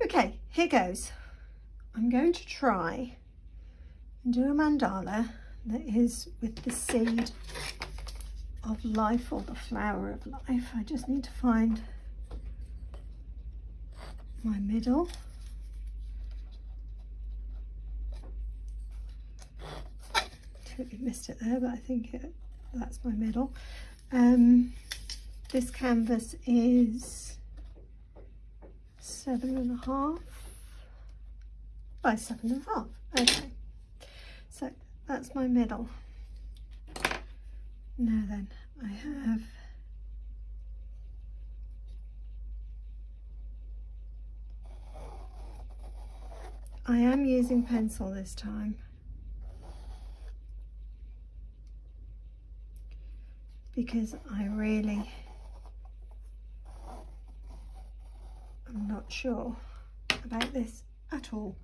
Okay, here goes. I'm going to try and do a mandala that is with the seed of life, or the flower of life. I just need to find my middle. Totally missed it there, but I think that's my middle. This canvas is 7.5 by 7.5. Okay, so that's my middle. Now then, I am using pencil this time, because I'm not sure about this at all.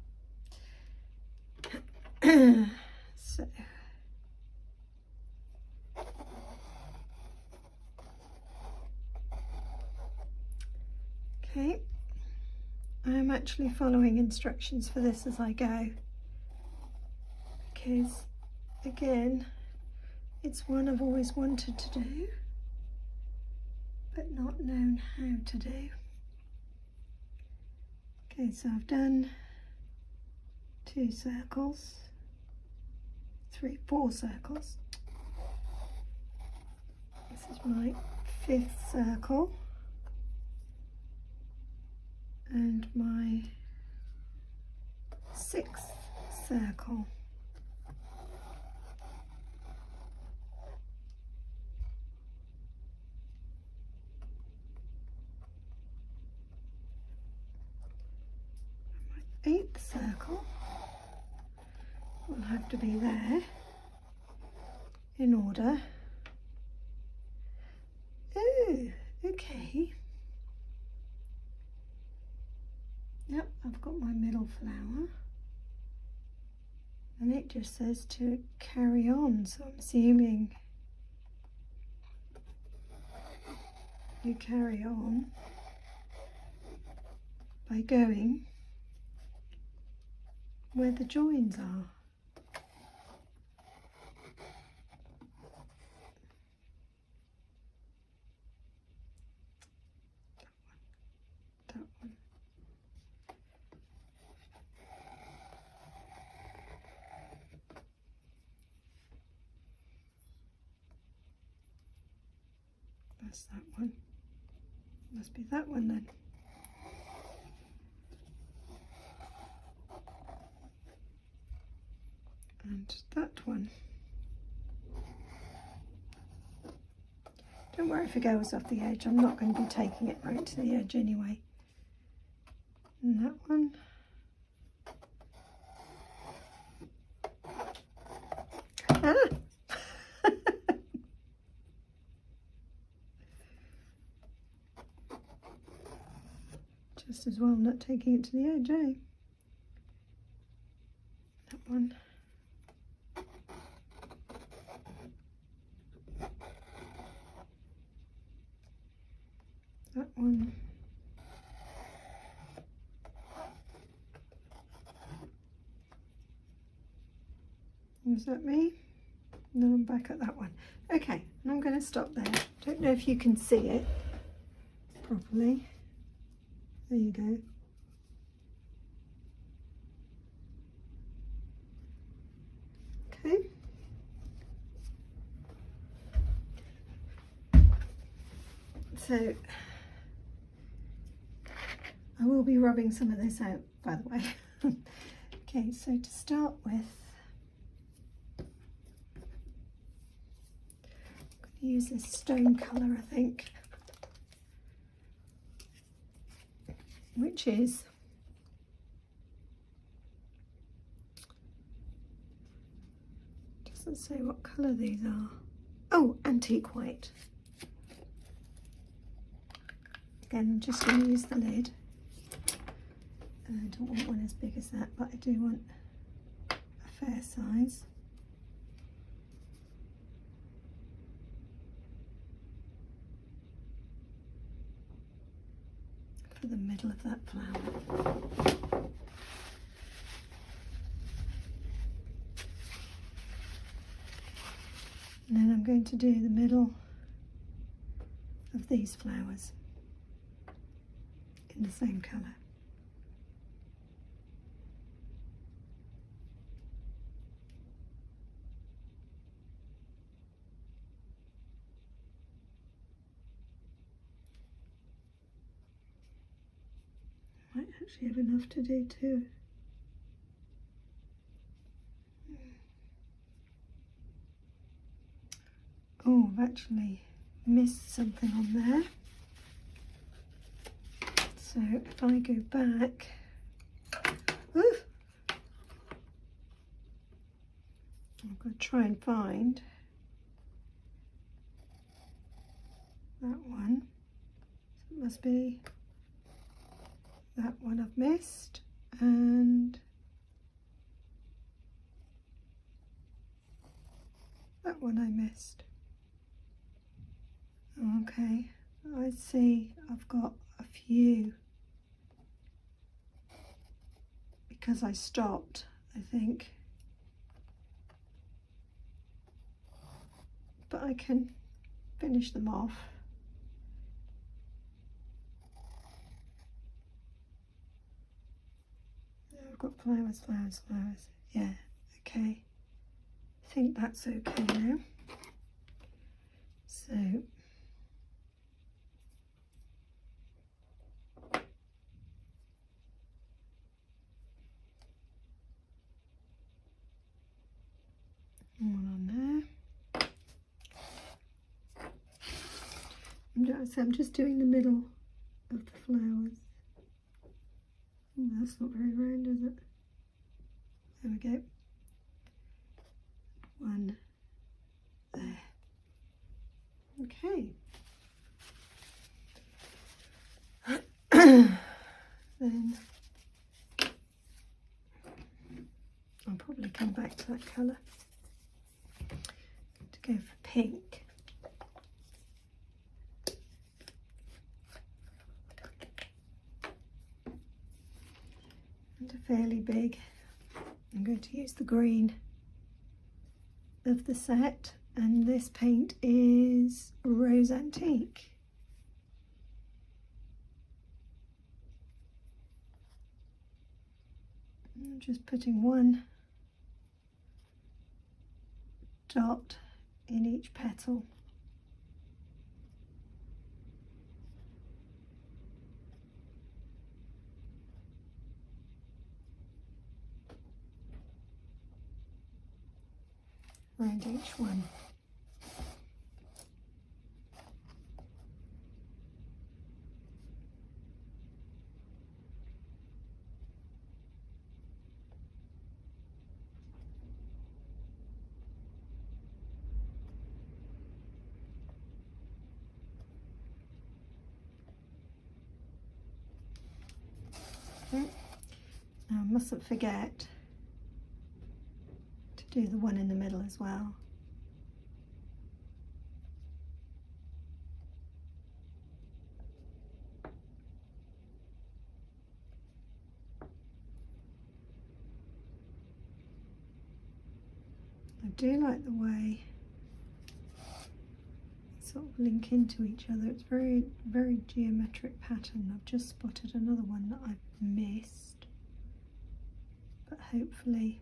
So okay, I'm actually following instructions for this as I go, because again, it's one I've always wanted to do but not known how to do. Okay, so I've done 2 circles, 4 circles. This is my 5th circle and my 6th circle. My 8th circle will have to be there in order. Oh, okay. Yep, I've got my middle flower, and it just says to carry on, so I'm assuming you carry on by going where the joins are. That one. That's that one. Must be that one then. And that one. Don't worry if it goes off the edge, I'm not going to be taking it right to the edge anyway. And that one. Ah! Just as well not taking it to the edge, eh? That one. That one. Is that me? And then I'm back at that one. Okay, and I'm going to stop there. Don't know if you can see it properly. There you go. Okay. So I will be rubbing some of this out, by the way. Okay, so to start with, I'm going to use this stone colour, I think, which is doesn't say what colour these are. Oh, antique white. Again, I'm just going to use the lid. I don't want one as big as that, but I do want a fair size. for the middle of that flower. And then I'm going to do the middle of these flowers in the same colour. Might actually have enough to do too. Oh, I've actually missed something on there. So if I go back, oof, I've got to try and find that one. So it must be that one I've missed, and that one I missed. Okay, I see I've got a few because I stopped, I think. But I can finish them off. I've got flowers, flowers, flowers. Yeah, okay. I think that's okay now. So one on there. I'm just doing the middle of the flowers. Oh, that's not very round, is it? There we go. One there. Okay. Then I'll probably come back to that colour to go for pink. And a fairly big. I'm going to use the green of the set, and this paint is Rose Antique. I'm just putting one dot in each petal. Around each one. Okay. Now I mustn't forget to do the one in the middle as well. I do like the way they sort of link into each other. It's very, very geometric pattern. I've just spotted another one that I've missed, but hopefully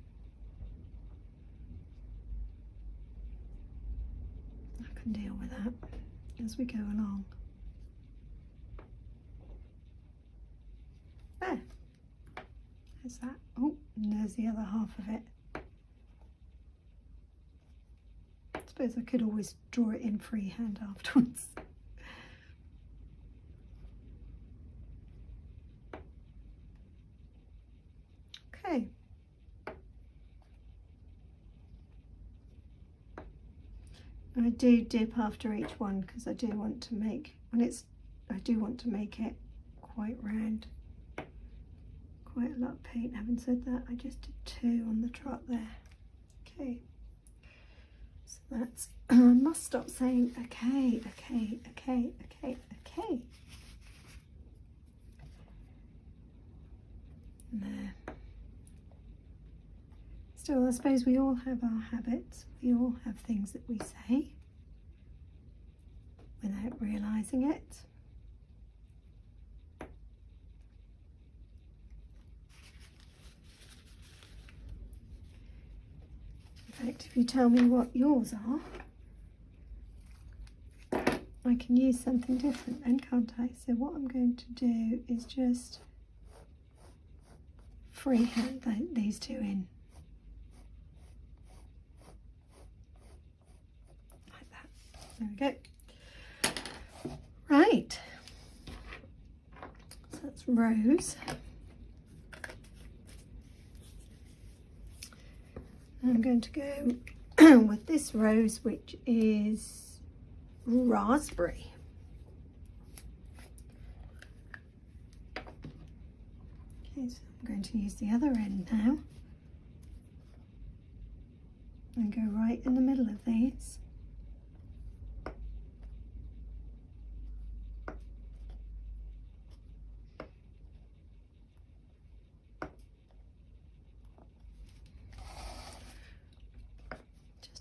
I can deal with that as we go along. There, there's that. Oh, and there's the other half of it. I suppose I could always draw it in freehand afterwards. Okay. I do dip after each one because I do want to make, I do want to make it quite round. Quite a lot of paint. Having said that, I just did 2 on the trot there. Okay. So that's, I must stop saying okay, okay, okay, okay, okay. There. Still, I suppose we all have our habits. We all have things that we say without realising it. In fact, if you tell me what yours are, I can use something different then, can't I? So what I'm going to do is just freehand these two in. Like that. There we go. Right. So that's rose. I'm going to go with this rose, which is raspberry. Okay, so I'm going to use the other end now and go right in the middle of these.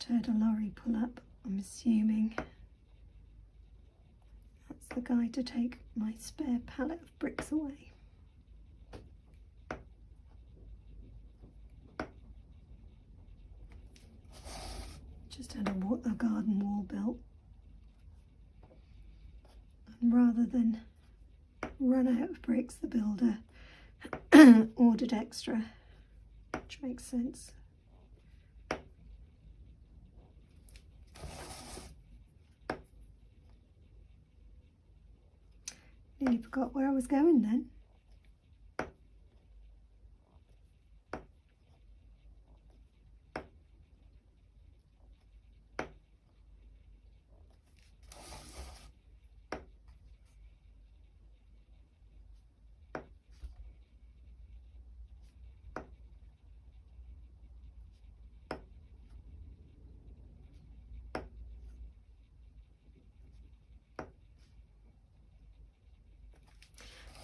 Heard a lorry pull up. I'm assuming that's the guy to take my spare pallet of bricks away. Just had a garden wall built, and rather than run out of bricks, the builder ordered extra, which makes sense. Nearly forgot where I was going then.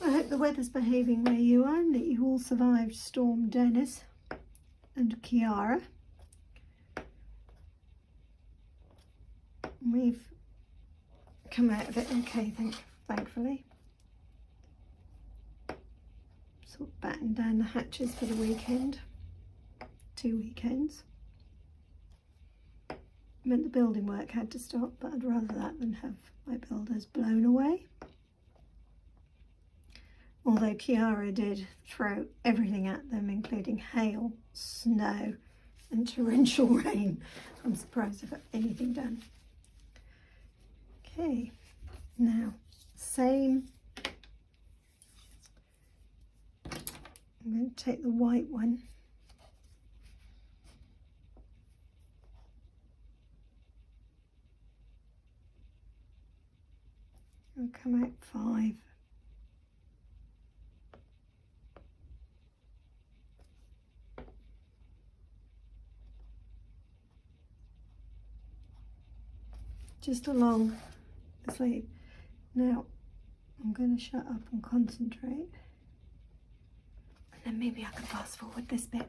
I hope the weather's behaving where you are and that you all survived Storm Dennis and Kiara. We've come out of it okay, thankfully. Sort of battened down the hatches for the weekend. 2 weekends. Meant the building work had to stop, but I'd rather that than have my builders blown away. Although Kiara did throw everything at them, including hail, snow and torrential rain. I'm surprised I got anything done. Okay, now same. I'm going to take the white one. I'll come out 5. Just along the sleeve. Now I'm going to shut up and concentrate, and then maybe I can fast forward this bit.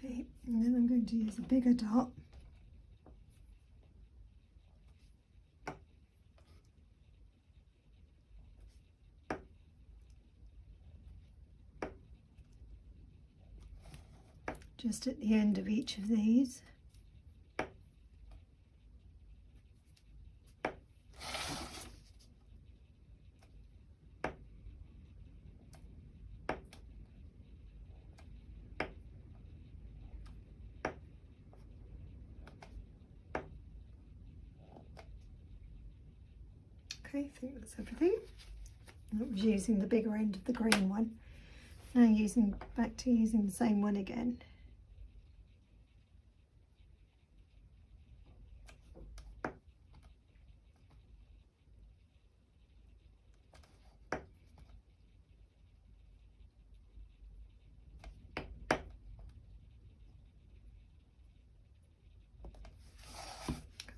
Okay, and then I'm going to use a bigger dot. just at the end of each of these. Okay, I think that's everything. That was using the bigger end of the green one. Now back to using the same one again.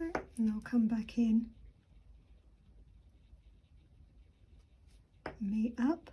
Okay, and I'll come back in, meet up.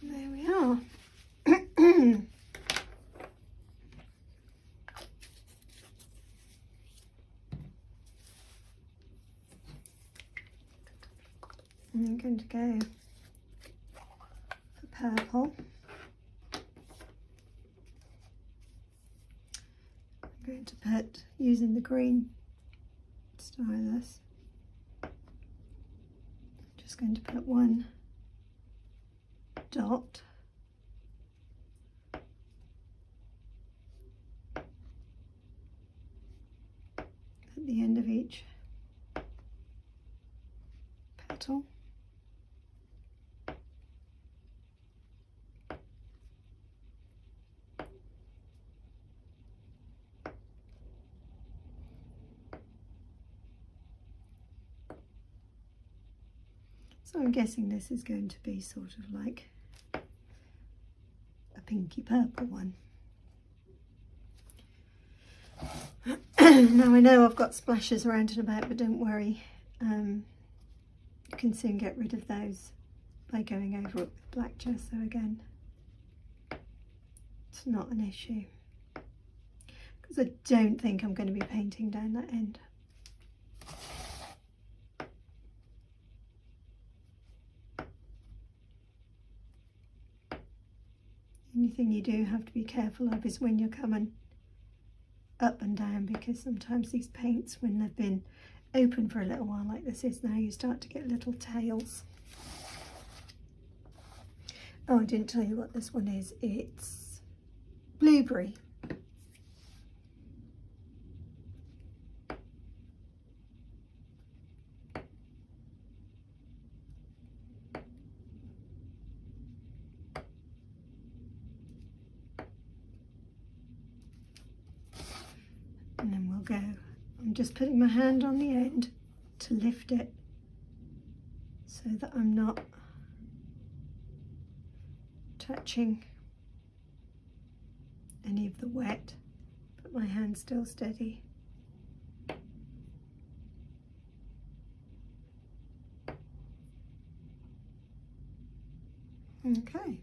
There we are. I'm going to go for purple. I'm going to put, using the green stylus, I'm just going to put one dot at the end of each petal. So I'm guessing this is going to be sort of like a pinky purple one. Now I know I've got splashes around and about, but don't worry, you can soon get rid of those by going over it with black gesso again. It's not an issue, because I don't think I'm going to be painting down that end. The only thing you do have to be careful of is when you're coming up and down, because sometimes these paints, when they've been open for a little while like this is now, you start to get little tails. Oh, I didn't tell you what this one is. It's blueberry. And then we'll go. I'm just putting my hand on the end to lift it so that I'm not touching any of the wet, but my hand's still steady. Okay.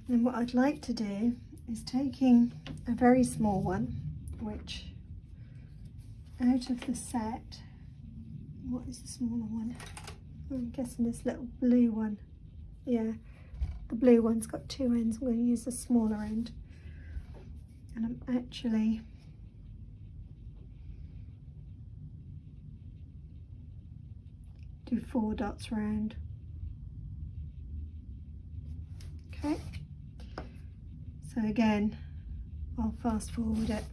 Then what I'd like to do is taking a very small one, which out of the set, what is the smaller one? I'm guessing this little blue one. Yeah, the blue one's got two ends. I'm going to use the smaller end. And I'm actually do 4 dots round. Okay. So again, I'll fast forward it.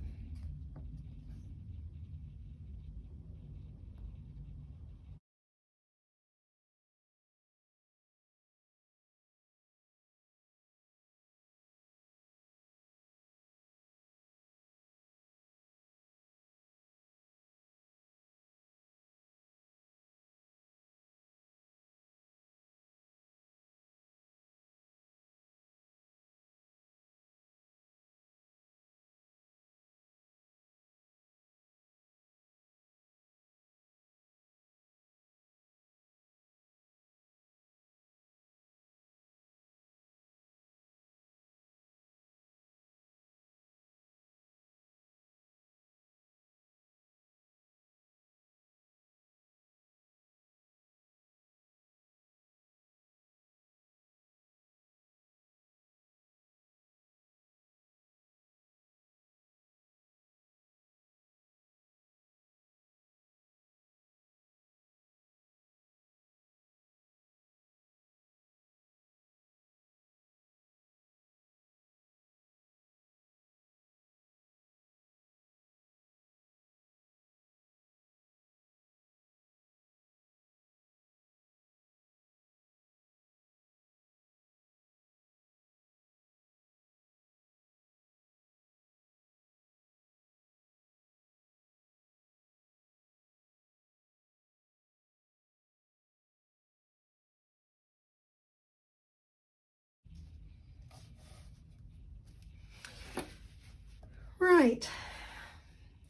Right,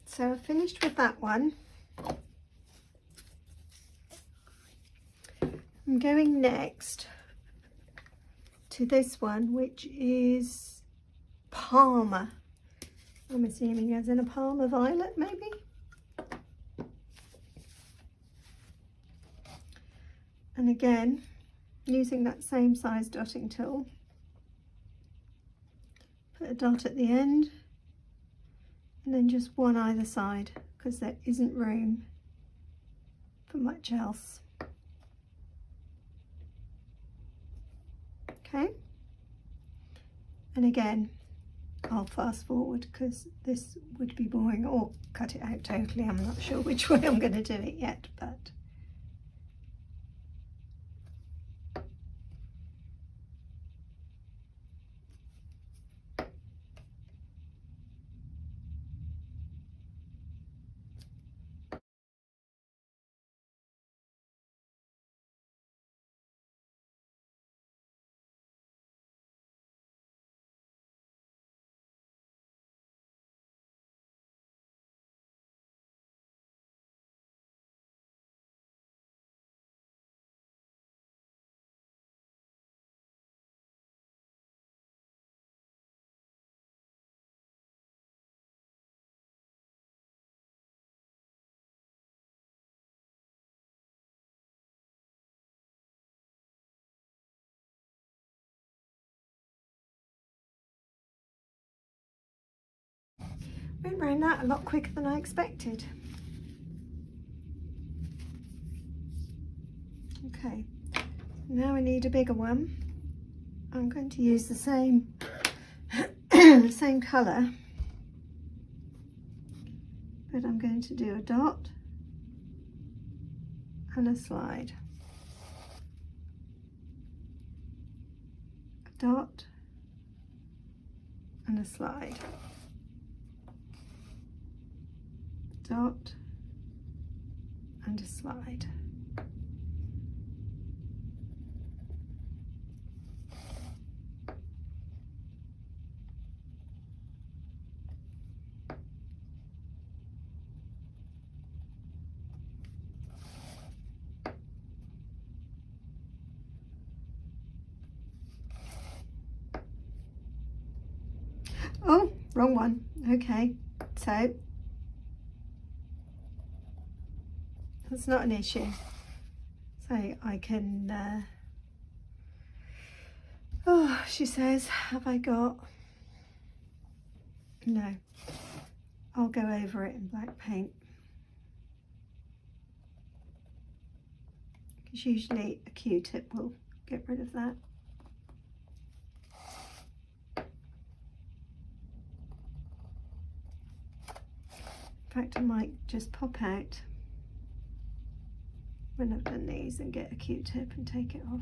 so I've finished with that one. I'm going next to this one, which is Palmer. I'm assuming as in a Palmer violet, maybe? And again, using that same size dotting tool, put a dot at the end and then just one either side, because there isn't room for much else. Okay, and again I'll fast forward because this would be boring, or cut it out totally. I'm not sure which way I'm going to do it yet, but went round that a lot quicker than I expected. Okay, now I need a bigger one. I'm going to use the same same colour, but I'm going to do a dot and a slide, a dot and a slide, dot and a slide. Oh, wrong one. Okay, so that's not an issue. So I can, oh, she says, have I got? No, I'll go over it in black paint. Because usually a Q-tip will get rid of that. In fact, I might just pop out when I've done these and get a Q-tip and take it off.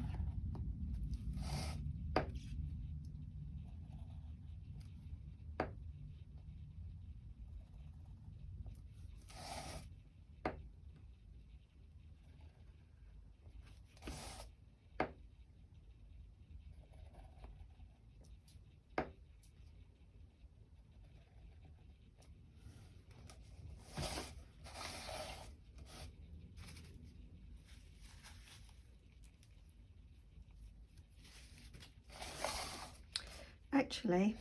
Actually,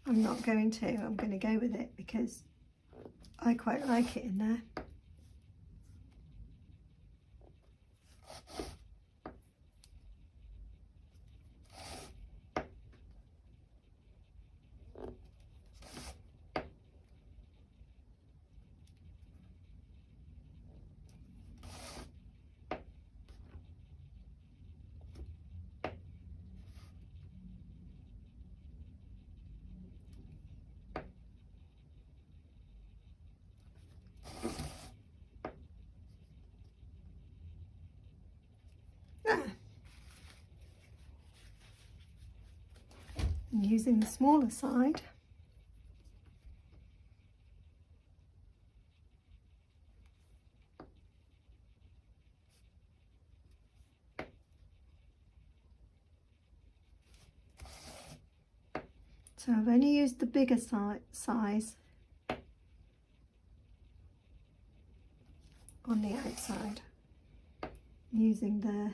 I'm not going to. I'm going to go with it because I quite like it in there. And using the smaller side, So I've only used the bigger size on the outside, using the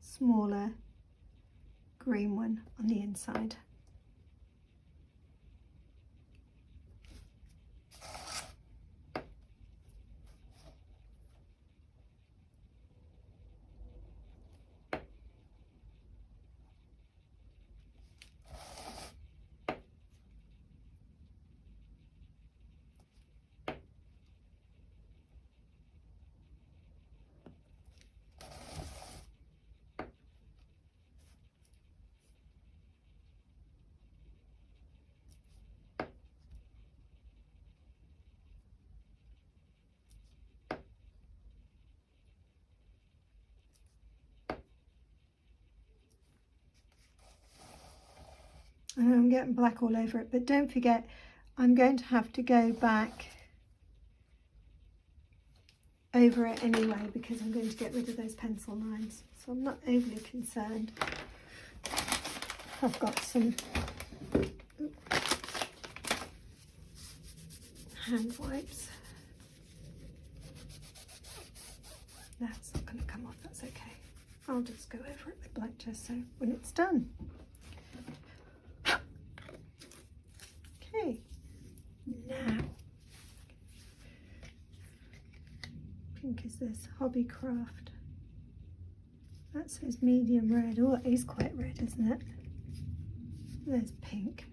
smaller green one on the inside. And I'm getting black all over it, but don't forget, I'm going to have to go back over it anyway because I'm going to get rid of those pencil lines. So I'm not overly concerned. I've got some hand wipes. That's not going to come off, that's okay. I'll just go over it with black gesso when it's done. Okay, now, pink is this Hobbycraft. That says medium red. Oh, it is quite red, isn't it? There's pink.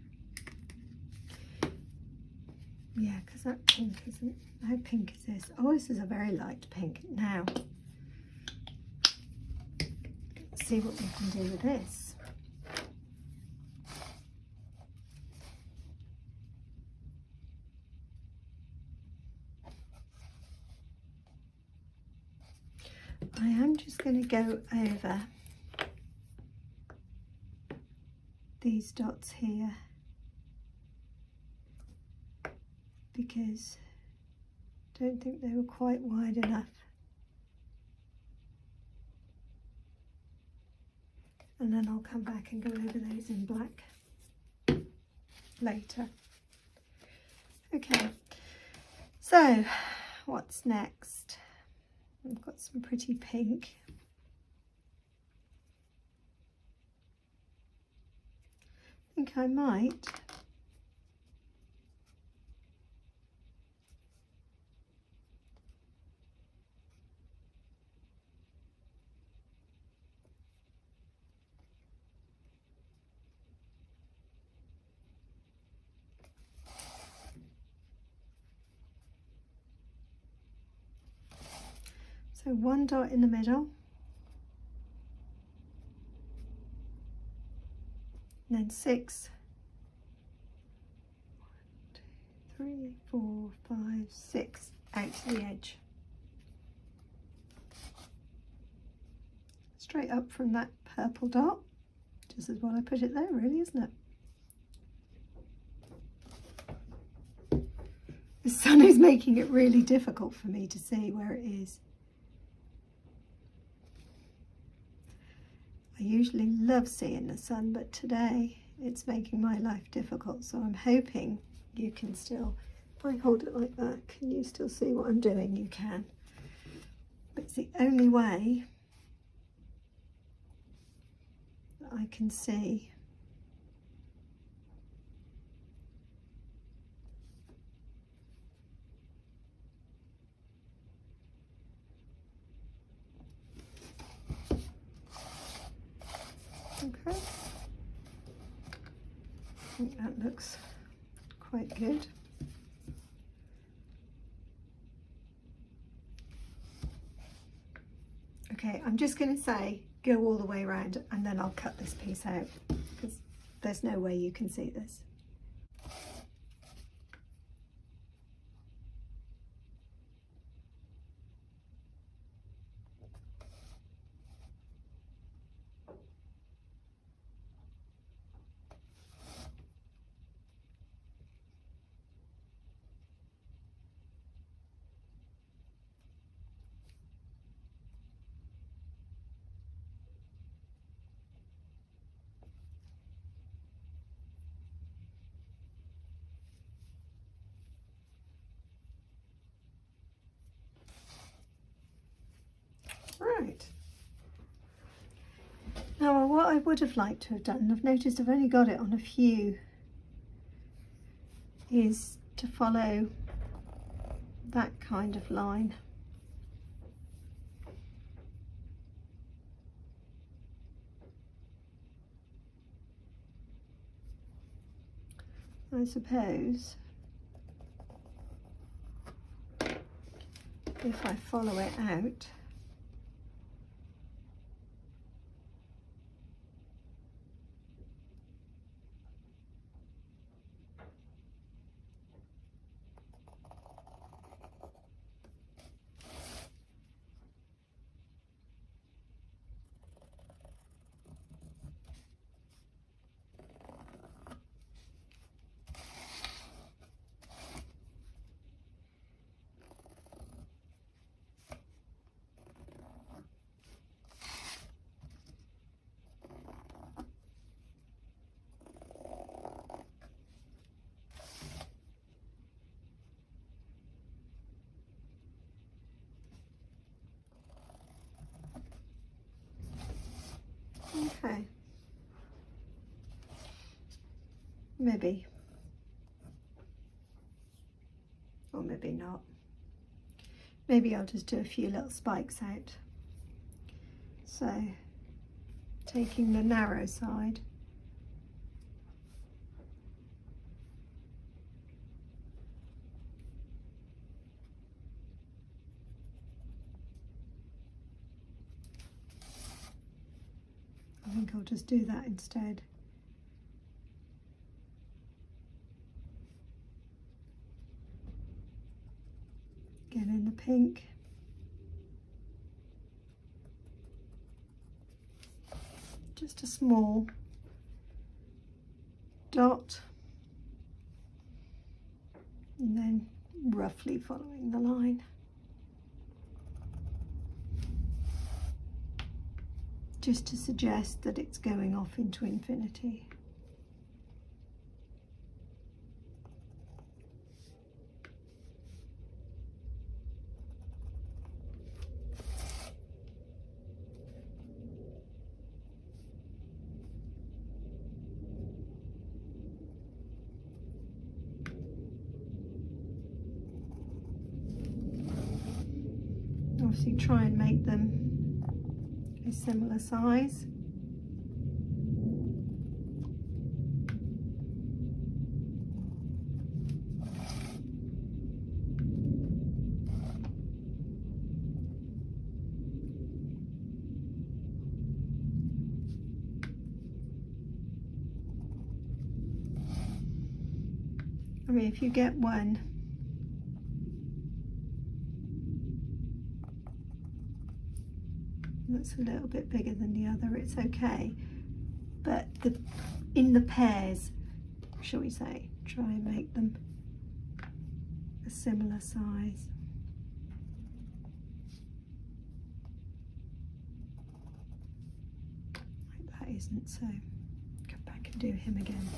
Yeah, because that pink isn't. How pink is this? Oh, this is a very light pink. Now, let's see what we can do with this. I am just going to go over these dots here because I don't think they were quite wide enough. And then I'll come back and go over those in black later. Okay, so what's next? I've got some pretty pink. I think I might so one dot in the middle, and then 6, 1, 2, 3, 4, 5, 6 out to the edge. Straight up from that purple dot, just as well I put it there really, isn't it? The sun is making it really difficult for me to see where it is. I usually love seeing the sun, but today it's making my life difficult. So I'm hoping you can still, if I hold it like that, can you still see what I'm doing? You can. But it's the only way that I can see. Okay, I think that looks quite good. Okay, I'm just going to say go all the way around and then I'll cut this piece out because there's no way you can see this. what I would have liked to have done, I've noticed I've only got it on a few, is to follow that kind of line. I suppose if I follow it out, okay, maybe, or maybe not. Maybe I'll just do a few little spikes out. So taking the narrow side, I think I'll just do that instead. Again in the pink. Just a small dot, and then roughly following the line. Just to suggest that it's going off into infinity. Obviously try and make them a similar size. I mean, if you get one that's a little bit bigger than the other, it's okay, but in the pairs, shall we say, try and make them a similar size. Like that isn't, so go back and do him again.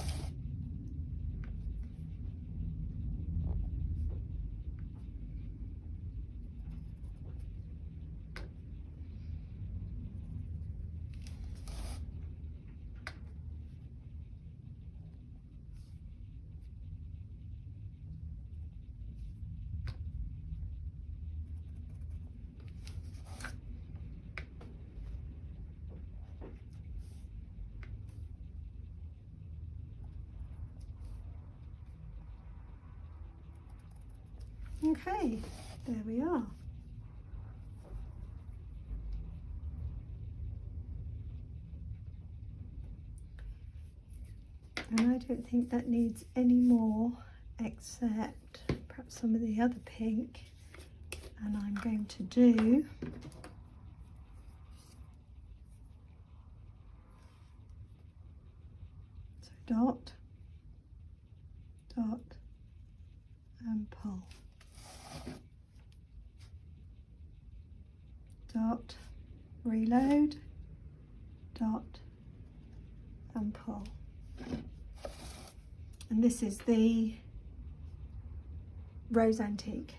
Okay, there we are. And I don't think that needs any more, except perhaps some of the other pink. And I'm going to do so dot, dot, and pull. Dot, reload, dot, and pull. And this is the Rose Antique.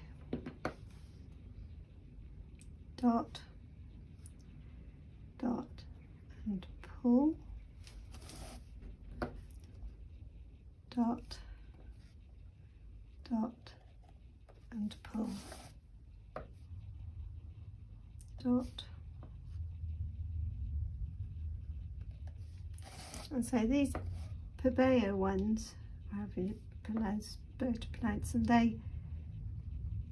Dot, dot, and pull, dot, dot, and pull, dot. And so these Pabeo ones, however you pronounce them, they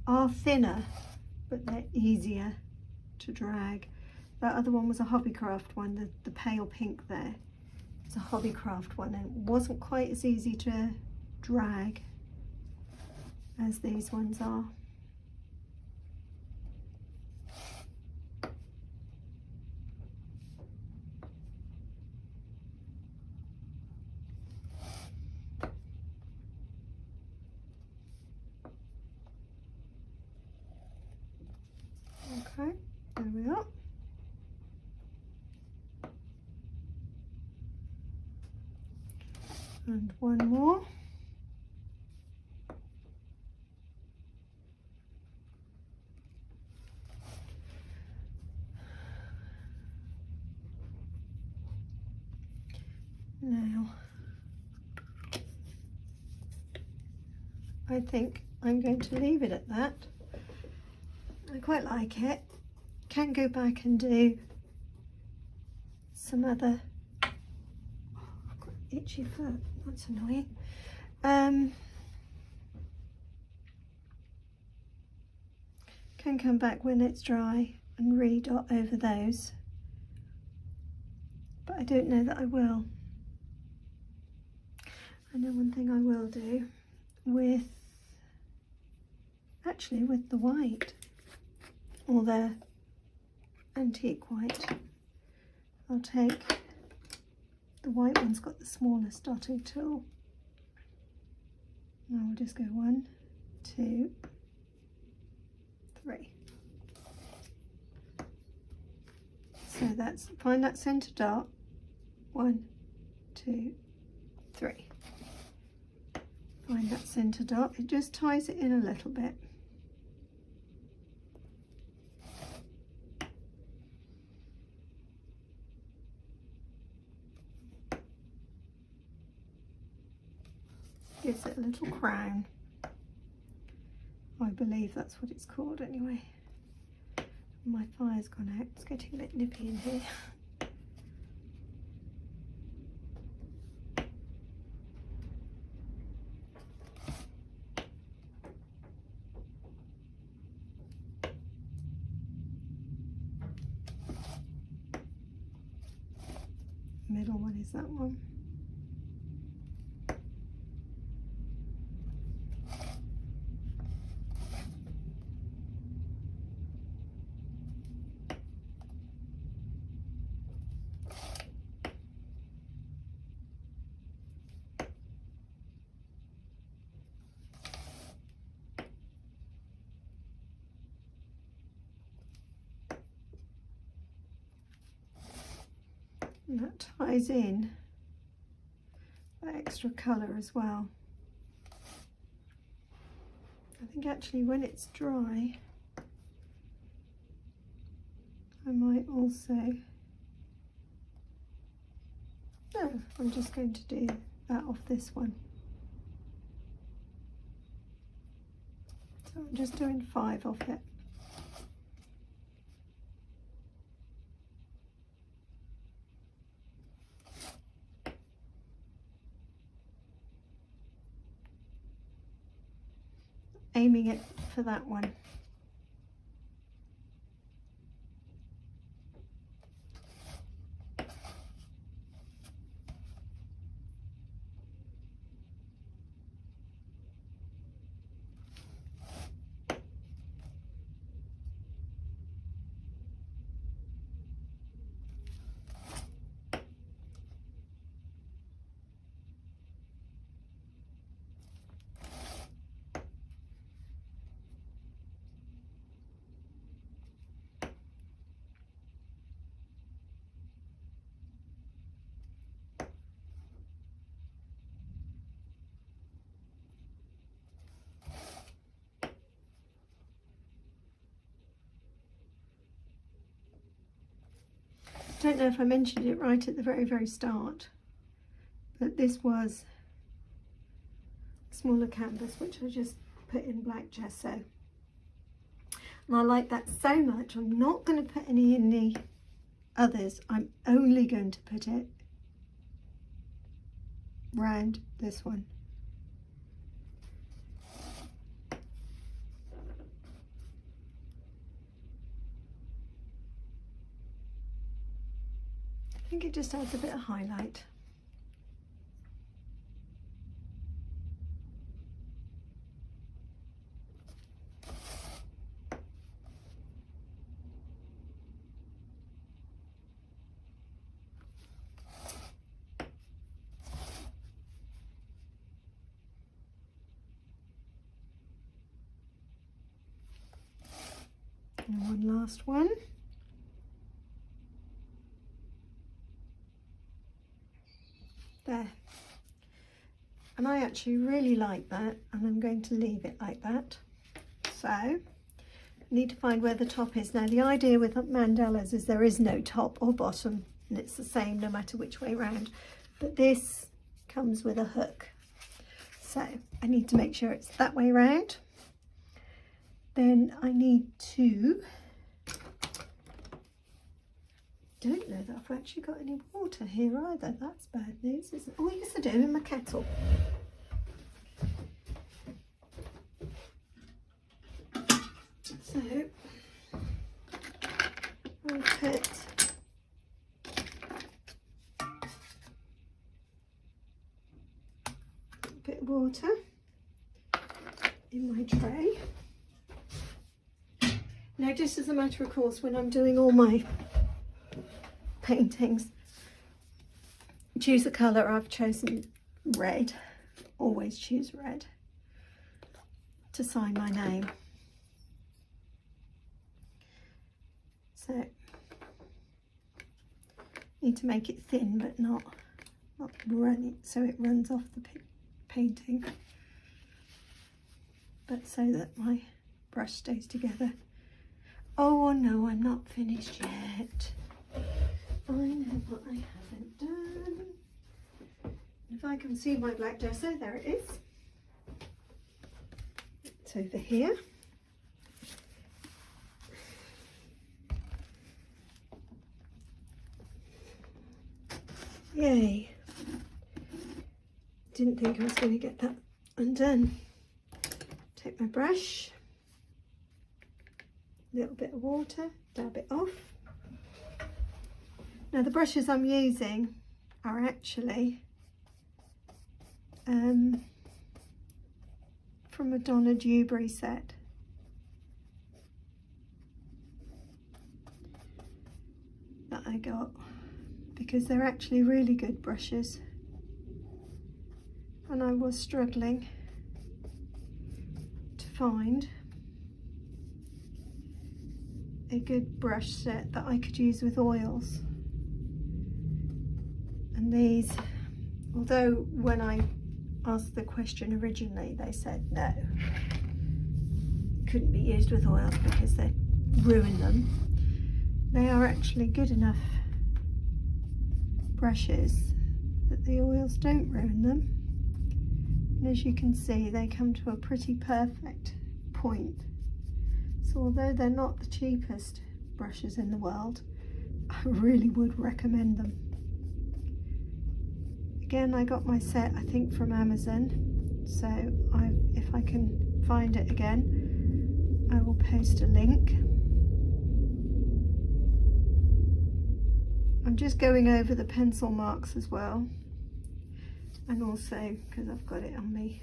are thinner, but they're easier to drag. That other one was a Hobbycraft one, the pale pink there. It's a Hobbycraft one, and it wasn't quite as easy to drag as these ones are. Okay, there we are. And one more. Now, I think I'm going to leave it at that. I quite like it. Can go back and do some other. Oh, I've got an itchy foot. That's annoying. Can come back when it's dry and re-dot over those, but I don't know that I will. I know one thing I will do with, actually with the white, or the antique white, I'll take, the white one's got the smallest dotting tool. And I'll just go 1, 2, 3. So that's, find that centre dot, 1, 2, 3. Find that centre dot, it just ties it in a little bit. Gives it a little crown. I believe that's what it's called anyway. My fire's gone out, it's getting a bit nippy in here. Middle one is that one. And that ties in that extra colour as well. I think actually when it's dry, I might also, no, I'm just going to do that off this one. So I'm just doing 5 off it. Aiming it for that one. don't know if I mentioned it right at the very start, but this was a smaller canvas which I just put in black gesso. And I like that so much, I'm not going to put any in the others. I'm only going to put it round this one. I think it just adds a bit of highlight. And one last one. There. And I actually really like that, and I'm going to leave it like that. So, I need to find where the top is. Now, the idea with mandalas is there is no top or bottom, and it's the same no matter which way round. But this comes with a hook. So, I need to make sure it's that way round. Then I need to, don't know that I've actually got any water here either. That's bad news, isn't it? Oh yes I do, in my kettle. So I'll put a bit of water in my tray. Now, just as a matter of course, when I'm doing all my paintings, choose a colour. I've chosen red. Always choose red to sign my name. So, need to make it thin, but not run it so it runs off the painting, but so that my brush stays together. Oh no, I'm not finished yet. I know what I haven't done. If I can see my black gesso, there it is. It's over here. Yay. Didn't think I was going to get that undone. Take my brush. Little bit of water, dab it off. Now the brushes I'm using are actually from a Donna Dewberry set. That I got because they're actually really good brushes, and I was struggling to find a good brush set that I could use with oils. And these, although when I asked the question originally they said no, couldn't be used with oils because they'd ruin them, they are actually good enough brushes that the oils don't ruin them. And as you can see, they come to a pretty perfect point. So although they're not the cheapest brushes in the world, I really would recommend them. Again, I got my set, I think, from Amazon, so if I can find it again, I will post a link. I'm just going over the pencil marks as well, and also because I've got it on me,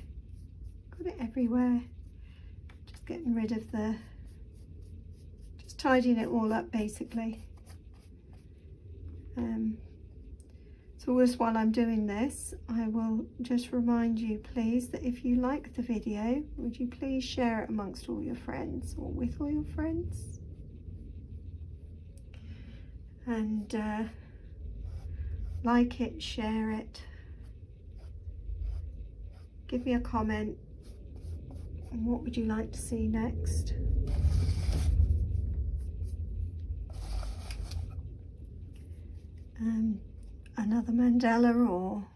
got it everywhere, just getting rid of the, just tidying it all up basically. So just while I'm doing this, I will just remind you please that if you like the video, would you please share it amongst all your friends or with all your friends, and like it, share it, give me a comment on what would you like to see next. another mandala or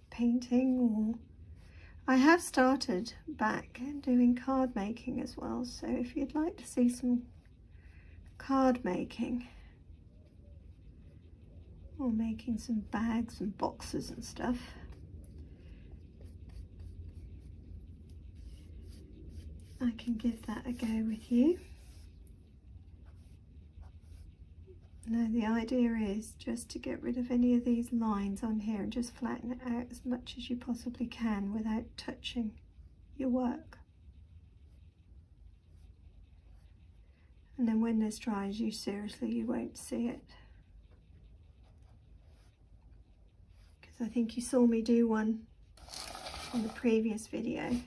painting, or I have started back doing card making as well, so if you'd like to see some card making or making some bags and boxes and stuff, I can give that a go with you. Now the idea is just to get rid of any of these lines on here and just flatten it out as much as you possibly can without touching your work. And then when this dries, you won't see it. Because I think you saw me do one in the previous video.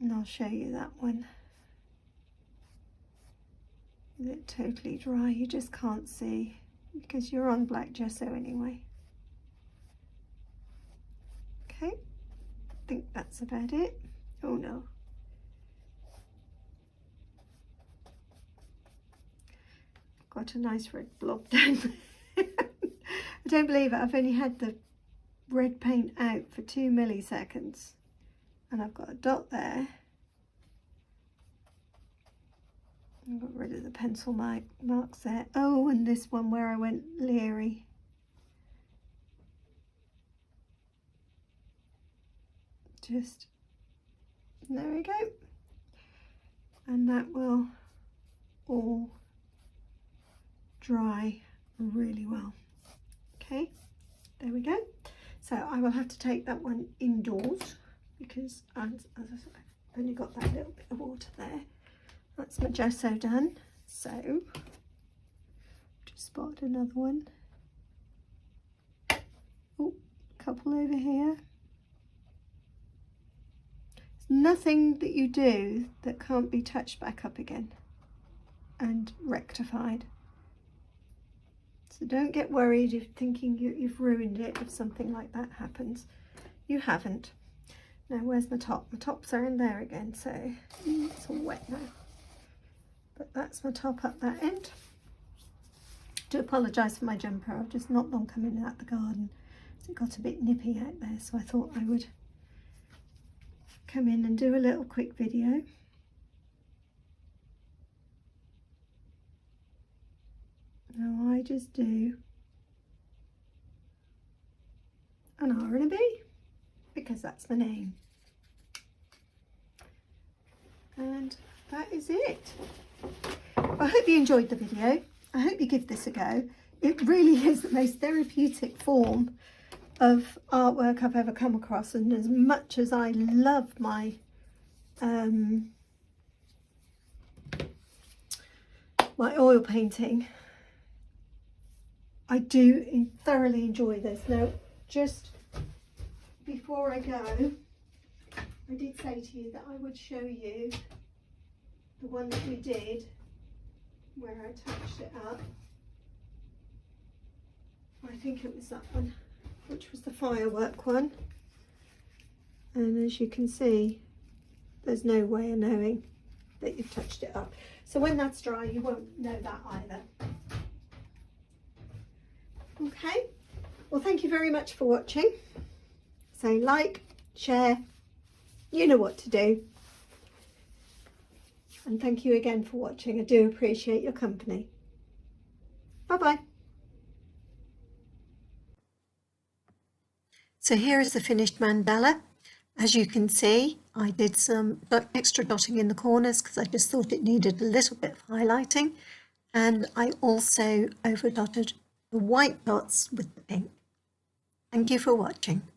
And I'll show you that one. Is it totally dry? You just can't see because you're on black gesso anyway. Okay, I think that's about it. Oh no. Got a nice red blob down there. I don't believe it. I've only had the red paint out for 2 milliseconds and I've got a dot there. I got rid of the pencil marks there. Oh, and this one where I went leery. Just, there we go. And that will all dry really well. Okay, there we go. So I will have to take that one indoors because as I said, I've only got that little bit of water there. That's my gesso done. So just spotted another one. Oh, a couple over here. There's nothing that you do that can't be touched back up again and rectified. So don't get worried if thinking you've ruined it if something like that happens. You haven't. Now where's my top? My tops are in there again, so it's all wet now. But that's my top up that end. Do apologise for my jumper. I've just not long come in out the garden, so it got a bit nippy out there, so I thought I would come in and do a little quick video. Now I just do an R and a B because that's my name. And that is it. I hope you enjoyed the video. I hope you give this a go. It really is the most therapeutic form of artwork I've ever come across, and as much as I love my my oil painting, I do thoroughly enjoy this. Now just before I go, I did say to you that I would show you the one that we did where I touched it up. I think it was that one, which was the firework one. And as you can see, there's no way of knowing that you've touched it up. So when that's dry, you won't know that either. Okay, well, thank you very much for watching. So like, share, you know what to do. And thank you again for watching. I do appreciate your company. Bye-bye. So here is the finished mandala. As you can see, I did some extra dotting in the corners because I just thought it needed a little bit of highlighting. And I also over dotted the white dots with the pink. Thank you for watching.